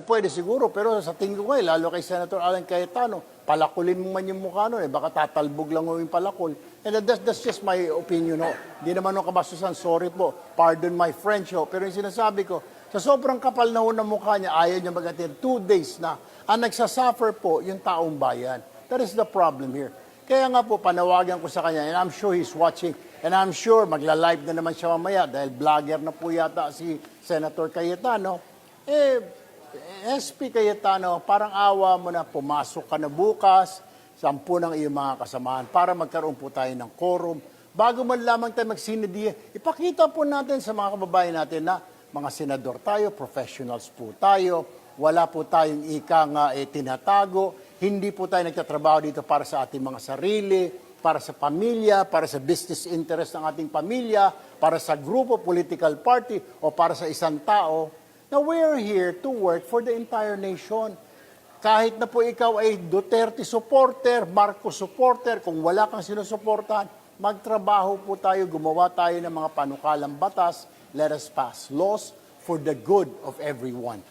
pwede siguro, pero sa tingin ko lalo kay Senator Alan Cayetano, palakulin mo man yung mukha nun, baka tatalbog lang mo yung palakol. And that's just my opinion, ho. Hindi naman ako kabastusan, sorry po, pardon my French, ho. Pero yung sinasabi ko, sa sobrang kapal na ho ng mukha niya, ayaw niya mag-attend 2 days na, ang nagsasuffer po yung taong bayan. That is the problem here. Kaya nga po, panawagan ko sa kanya, and I'm sure he's watching, and I'm sure magla-live na naman siya mamaya, dahil vlogger na po yata si Senator Cayetano. SP Cayetano, parang awa mo na, pumasok ka na bukas, 10 ng iyong mga kasamahan, para magkaroon po tayo ng quorum. Bago man lamang tayo magsinadihan, ipakita po natin sa mga kababayan natin na mga senador tayo, professionals po tayo, wala po tayong tinatago, hindi po tayo nagtatrabaho dito para sa ating mga sarili, para sa pamilya, para sa business interest ng ating pamilya, para sa grupo, political party, o para sa isang tao. Now, we're here to work for the entire nation. Kahit na po ikaw ay Duterte supporter, Marcos supporter, kung wala kang sinusuportahan, magtrabaho po tayo, gumawa tayo ng mga panukalang batas. Let us pass laws for the good of everyone.